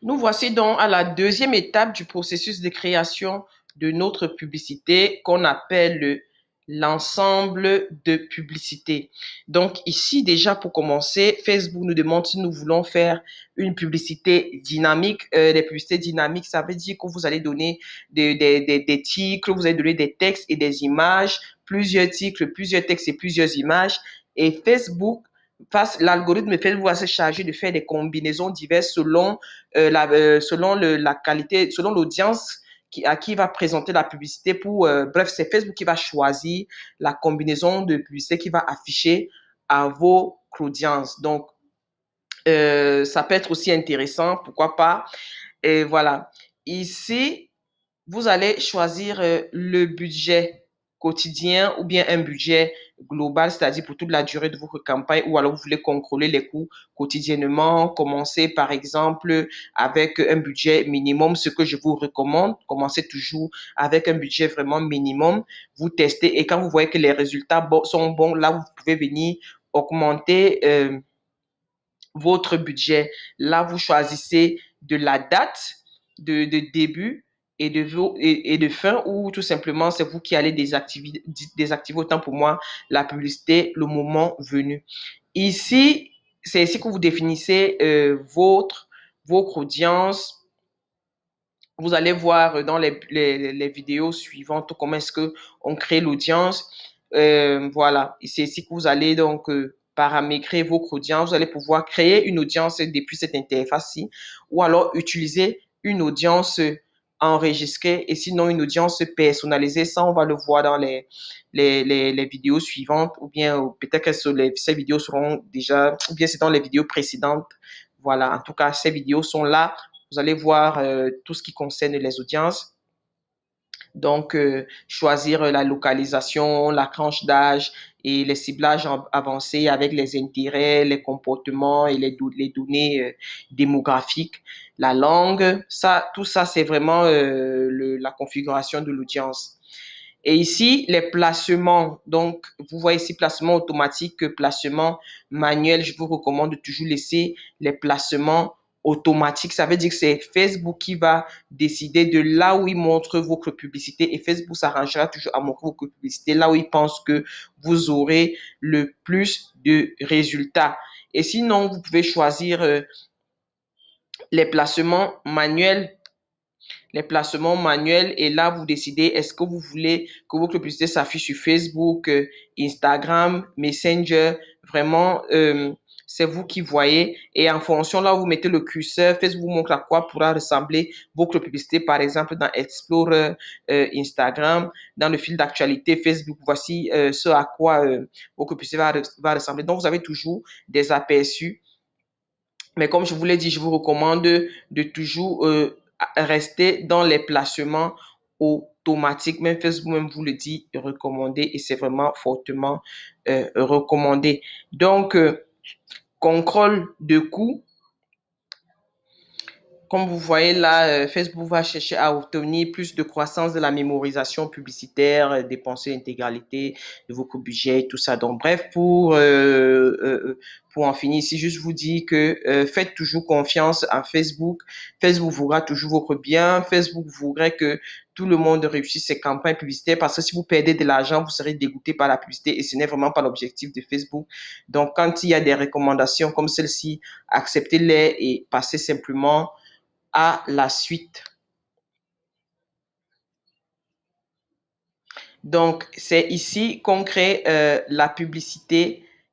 Nous voici donc à la deuxième étape du processus de création de notre publicité qu'on appelle l'ensemble de publicités. Donc ici déjà pour commencer, Facebook nous demande si nous voulons faire une publicité dynamique. Les publicités dynamiques, ça veut dire que vous allez donner des titres, vous allez donner des textes et des images, plusieurs titres, plusieurs textes et plusieurs images. Et Facebook l'algorithme Facebook va se charger de faire des combinaisons diverses selon la qualité, selon l'audience à qui va présenter la publicité bref, c'est Facebook qui va choisir la combinaison de publicité qui va afficher à vos audiences. Donc, ça peut être aussi intéressant, pourquoi pas. Et voilà. Ici, vous allez choisir le budget quotidien ou bien un budget global, c'est-à-dire pour toute la durée de votre campagne, ou alors vous voulez contrôler les coûts quotidiennement. Commencez par exemple avec un budget minimum, ce que je vous recommande. Commencez toujours avec un budget vraiment minimum. Vous testez et quand vous voyez que les résultats sont bons, là vous pouvez venir augmenter votre budget. Là, vous choisissez de la date de début et de fin ou tout simplement c'est vous qui allez désactiver autant pour moi la publicité le moment venu. Ici, c'est ici que vous définissez votre audience. Vous allez voir dans les vidéos suivantes comment est-ce que on crée l'audience. Voilà, c'est ici que vous allez donc paramétrer votre audience. Vous allez pouvoir créer une audience depuis cette interface-ci ou alors utiliser une audience enregistrée et sinon une audience personnalisée. Ça, on va le voir dans les vidéos suivantes ou bien peut-être que ces vidéos seront déjà, ou bien c'est dans les vidéos précédentes. Voilà, en tout cas, ces vidéos sont là. Vous allez voir tout ce qui concerne les audiences. Donc, choisir la localisation, la tranche d'âge et les ciblages avancés avec les intérêts, les comportements et les données démographiques, la langue. Ça, tout ça, c'est vraiment la configuration de l'audience. Et ici, les placements. Donc, vous voyez ici placement automatique, placement manuel. Je vous recommande de toujours laisser les placements automatiques. Ça veut dire que c'est Facebook qui va décider de là où il montre votre publicité et Facebook s'arrangera toujours à montrer votre publicité là où il pense que vous aurez le plus de résultats. Et sinon, vous pouvez choisir les placements manuels et là, vous décidez est-ce que vous voulez que votre publicité s'affiche sur Facebook, Instagram, Messenger, vraiment, c'est vous qui voyez et en fonction, là où vous mettez le curseur, Facebook vous montre à quoi pourra ressembler votre publicité, par exemple, dans Explorer, Instagram, dans le fil d'actualité Facebook, voici ce à quoi votre publicité va ressembler. Donc, vous avez toujours des aperçus mais comme je vous l'ai dit, je vous recommande de toujours rester dans les placements automatiques. Même Facebook même vous le dit, recommandé et c'est vraiment fortement recommandé. Donc, contrôle de coût. Comme vous voyez là, Facebook va chercher à obtenir plus de croissance de la mémorisation publicitaire, dépenser l'intégralité de votre budget, tout ça. Donc, bref, pour en finir ici, juste vous dire que faites toujours confiance à Facebook. Facebook voudra toujours votre bien. Facebook voudrait que tout le monde réussisse ses campagnes publicitaires parce que si vous perdez de l'argent, vous serez dégoûté par la publicité et ce n'est vraiment pas l'objectif de Facebook. Donc, quand il y a des recommandations comme celle-ci, acceptez-les et passez simplement à la suite. Donc, c'est ici qu'on crée la publicité